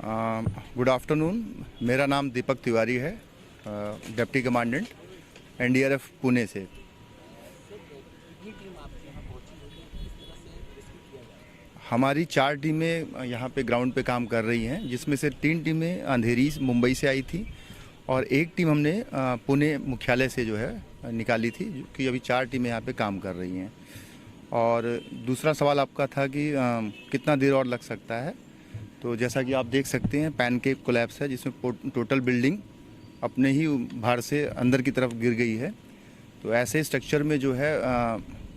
Good afternoon. मेरा नाम दीपक तिवारी है, डिप्टी कमांडेंट एनडीआरएफ पुणे से। हमारी 4 टीमें यहाँ पे ग्राउंड पे काम कर रही हैं, जिसमें से 3 टीमें अंधेरी मुंबई से आई थी और 1 टीम हमने पुणे मुख्यालय से जो है निकाली थी, जो कि अभी 4 टीमें यहाँ पे काम कर रही हैं। और दूसरा सवाल आपका था कि कितना देर और लग सकता है। तो जैसा कि आप देख सकते हैं, पैनकेक कोलैप्स है, जिसमें टोटल बिल्डिंग अपने ही भार से अंदर की तरफ गिर गई है। तो ऐसे स्ट्रक्चर में जो है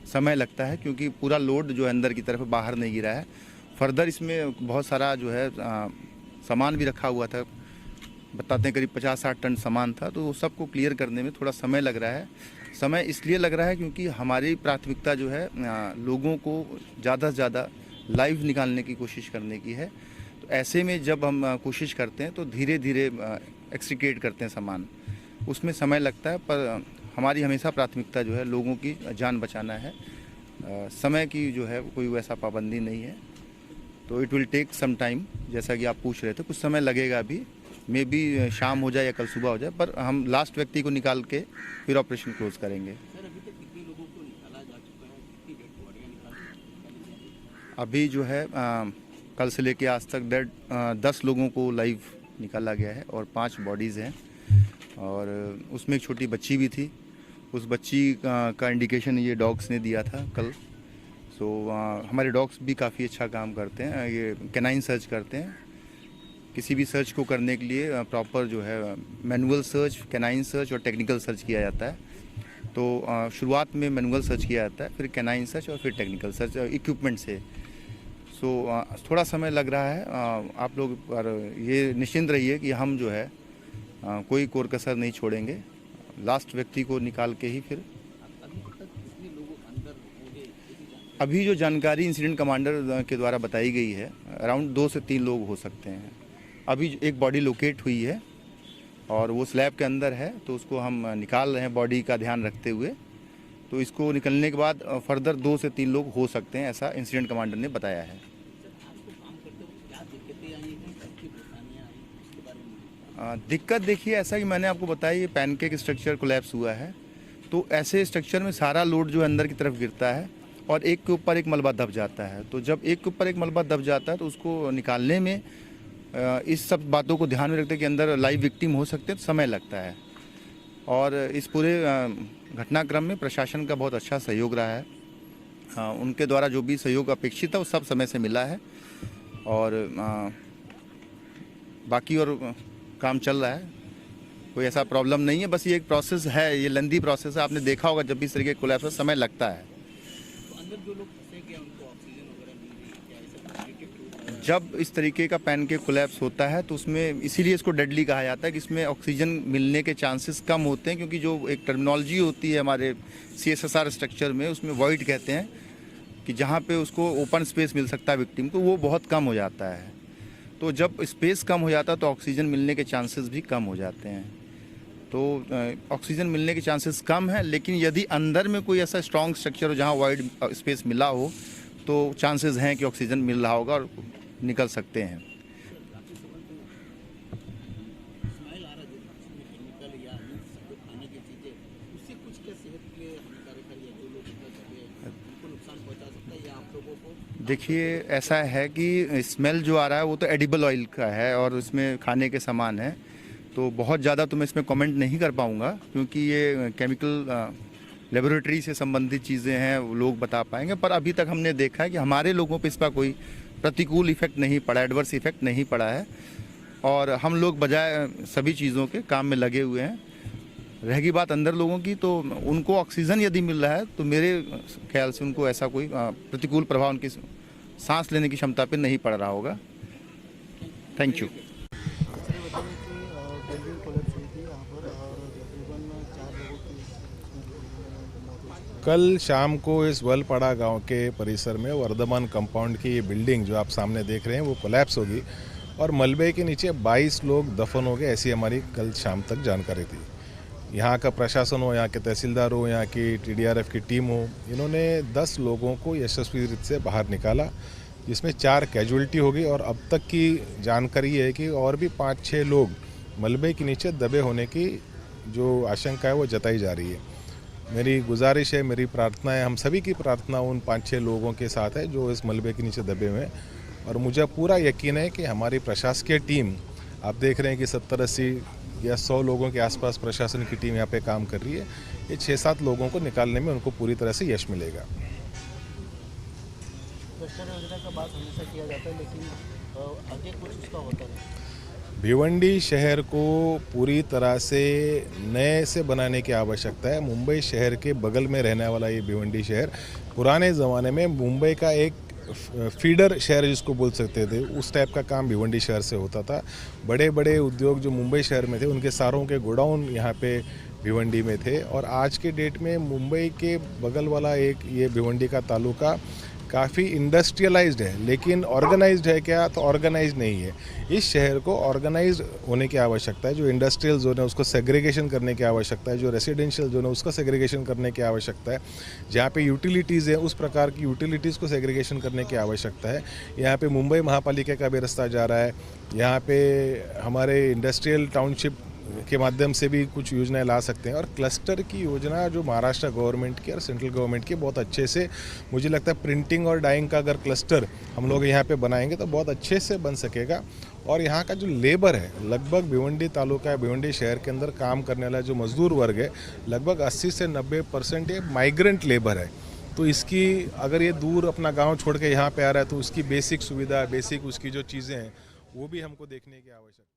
समय लगता है, क्योंकि पूरा लोड जो है अंदर की तरफ बाहर नहीं गिरा है। फर्दर इसमें बहुत सारा जो है सामान भी रखा हुआ था, बताते हैं करीब 50-60 टन सामान था। तो सबको क्लियर करने में थोड़ा समय लग रहा है। समय इसलिए लग रहा है क्योंकि हमारी प्राथमिकता जो है लोगों को ज़्यादा से ज़्यादा लाइव निकालने की कोशिश करने की है। तो ऐसे में जब हम कोशिश करते हैं तो धीरे धीरे एक्सट्रिकेट करते हैं सामान, उसमें समय लगता है। पर हमारी हमेशा प्राथमिकता जो है लोगों की जान बचाना है। समय की जो है कोई वैसा पाबंदी नहीं है। तो it will take some time, जैसा कि आप पूछ रहे थे, कुछ समय लगेगा अभी। मे बी शाम हो जाए या कल सुबह हो जाए, पर हम लास्ट व्यक्ति को निकाल के फिर ऑपरेशन क्लोज करेंगे। सर, अभी तक कितने लोगों को निकाला जा चुका है? कितनी डेड बॉडियां निकाली? अभी जो है कल से लेके आज तक 10 लोगों को लाइव निकाला गया है और 5 बॉडीज़ हैं। और उसमें एक छोटी बच्ची भी थी। उस बच्ची का इंडिकेशन ये डॉग्स ने दिया था कल। सो हमारे डॉग्स भी काफ़ी अच्छा काम करते हैं। ये कैनाइन सर्च करते हैं। किसी भी सर्च को करने के लिए प्रॉपर जो है मैनुअल सर्च, कैनाइन सर्च और टेक्निकल सर्च किया जाता है। तो शुरुआत में मैनुअल सर्च किया जाता है, फिर कैनाइन सर्च और फिर टेक्निकल सर्च इक्विपमेंट से। सो थोड़ा समय लग रहा है। आप लोग पर ये निश्चिंत रहिए कि हम जो है कोई कोर कसर नहीं छोड़ेंगे। लास्ट व्यक्ति को निकाल के ही फिर अभी तक कितने लोग अंदर होंगे? अभी जो जानकारी इंसिडेंट कमांडर के द्वारा बताई गई है, अराउंड 2 से 3 लोग हो सकते हैं। अभी एक बॉडी लोकेट हुई है और वो स्लैब के अंदर है, तो उसको हम निकाल रहे हैं बॉडी का ध्यान रखते हुए। तो इसको निकलने के बाद फर्दर 2 से 3 लोग हो सकते हैं, ऐसा इंसिडेंट कमांडर ने बताया है। दिक्कत देखिए, ऐसा कि मैंने आपको बताया, ये पैनकेक स्ट्रक्चर कोलैप्स हुआ है। तो ऐसे स्ट्रक्चर में सारा लोड जो है अंदर की तरफ गिरता है और एक के ऊपर एक मलबा दब जाता है। तो जब एक के ऊपर एक मलबा दब जाता है तो उसको निकालने में इस सब बातों को ध्यान में रखते कि अंदर लाइव विक्टिम हो सकते हैं, तो समय लगता है। और इस पूरे घटनाक्रम में प्रशासन का बहुत अच्छा सहयोग रहा है। उनके द्वारा जो भी सहयोग अपेक्षित था वो सब समय से मिला है। और बाकी और काम चल रहा है, कोई ऐसा प्रॉब्लम नहीं है। बस ये एक प्रोसेस है, ये लंबी प्रोसेस है। आपने देखा होगा जब भी इस तरीके के कोलैप्स में समय लगता है। तो अंदर जो लोग फंसे गए उनको ऑक्सीजन वगैरह मिल रही है क्या? ऐसा क्रिटिकल जब इस तरीके का पैनकेक कोलैप्स होता है तो उसमें इसीलिए इसको डेडली कहा जाता है कि इसमें ऑक्सीजन मिलने के चांसेस कम होते हैं, क्योंकि जो एक टर्मिनोलॉजी होती है हमारे CSSR स्ट्रक्चर में, उसमें वॉइड कहते हैं कि जहाँ पे उसको ओपन स्पेस मिल सकता है विक्टिम को, वो बहुत कम हो जाता है। तो जब स्पेस कम हो जाता है तो ऑक्सीजन मिलने के चांसेस भी कम हो जाते हैं। तो ऑक्सीजन मिलने के चांसेस कम है, लेकिन यदि अंदर में कोई ऐसा स्ट्रॉन्ग स्ट्रक्चर हो जहाँ वाइड स्पेस मिला हो तो चांसेस हैं कि ऑक्सीजन मिल रहा होगा और निकल सकते हैं। देखिए, ऐसा है कि स्मेल जो आ रहा है वो तो एडिबल ऑयल का है और उसमें खाने के सामान है। तो बहुत ज़्यादा तो मैं इसमें कमेंट नहीं कर पाऊँगा, क्योंकि ये केमिकल लेबोरेटरी से संबंधित चीज़ें हैं, वो लोग बता पाएंगे। पर अभी तक हमने देखा है कि हमारे लोगों पे इसका कोई प्रतिकूल इफेक्ट नहीं पड़ा, एडवर्स इफेक्ट नहीं पड़ा है। और हम लोग बजाय सभी चीज़ों के काम में लगे हुए हैं। रहेगी बात अंदर लोगों की, तो उनको ऑक्सीजन यदि मिल रहा है तो मेरे ख्याल से उनको ऐसा कोई प्रतिकूल प्रभाव उनकी सांस लेने की क्षमता पे नहीं पड़ रहा होगा। Thank you. कल शाम को इस वलपड़ा गांव के परिसर में वर्धमान कंपाउंड की ये बिल्डिंग जो आप सामने देख रहे हैं वो कोलैप्स होगी और मलबे के नीचे 22 लोग दफन हो गए, ऐसी हमारी कल शाम तक जानकारी थी। यहाँ का प्रशासन हो, यहाँ के तहसीलदार हो, यहाँ की TDRF की टीम हो, इन्होंने 10 लोगों को यशस्वी रूप से बाहर निकाला, जिसमें 4 कैजुअल्टी हो गई और अब तक की जानकारी है कि और भी 5-6 लोग मलबे के नीचे दबे होने की जो आशंका है वो जताई जा रही है। मेरी गुजारिश है, मेरी प्रार्थना है, हम सभी की प्रार्थना उन 5-6 लोगों के साथ है जो इस मलबे के नीचे दबे हुए हैं और मुझे पूरा यकीन है कि हमारी प्रशासकीय टीम, आप देख रहे हैं कि 70-80 या 100 लोगों के आसपास प्रशासन की टीम यहाँ पे काम कर रही है। ये 6-7 लोगों को निकालने में उनको पूरी तरह से यश मिलेगा। क्लस्टर योजना का बात हमेशा किया जाता है, लेकिन आगे कुछ उसका होता नहीं। भिवंडी शहर को पूरी तरह से नए से बनाने की आवश्यकता है। मुंबई शहर के बगल में रहने वाला ये भिवंडी शहर पुराने ज़माने में मुंबई का एक फीडर शहर जिसको बोल सकते थे, उस टाइप का काम भिवंडी शहर से होता था। बड़े बड़े उद्योग जो मुंबई शहर में थे उनके सारों के गोडाउन यहाँ पे भिवंडी में थे और आज के डेट में मुंबई के बगल वाला एक ये भिवंडी का तालुका काफ़ी इंडस्ट्रियलाइज्ड है, लेकिन ऑर्गेनाइज्ड है क्या? तो ऑर्गेनाइज्ड नहीं है। इस शहर को ऑर्गेनाइज्ड होने की आवश्यकता है। जो इंडस्ट्रियल जोन है उसको सेग्रीगेशन करने की आवश्यकता है, जो रेसिडेंशियल जोन है उसका सेग्रीगेशन करने की आवश्यकता है, जहाँ पे यूटिलिटीज़ है उस प्रकार की यूटिलिटीज़ को सेग्रीगेशन करने की आवश्यकता है। यहाँ पे मुंबई महापालिका का भी रास्ता जा रहा है, यहाँ पे हमारे इंडस्ट्रियल टाउनशिप के माध्यम से भी कुछ योजनाएं ला सकते हैं और क्लस्टर की योजना जो महाराष्ट्र गवर्नमेंट की और सेंट्रल गवर्नमेंट की बहुत अच्छे से, मुझे लगता है प्रिंटिंग और डाइंग का अगर क्लस्टर हम लोग यहाँ पे बनाएंगे तो बहुत अच्छे से बन सकेगा। और यहाँ का जो लेबर है, लगभग भिवंडी तालुका, भिवंडी शहर के अंदर काम करने वाला जो मजदूर वर्ग है, लगभग 80 से 90% ये माइग्रेंट लेबर है। तो इसकी अगर ये दूर अपना गाँव छोड़ के यहाँ पर आ रहा है तो उसकी बेसिक सुविधा, बेसिक उसकी जो चीज़ें हैं वो भी हमको देखने की आवश्यकता है।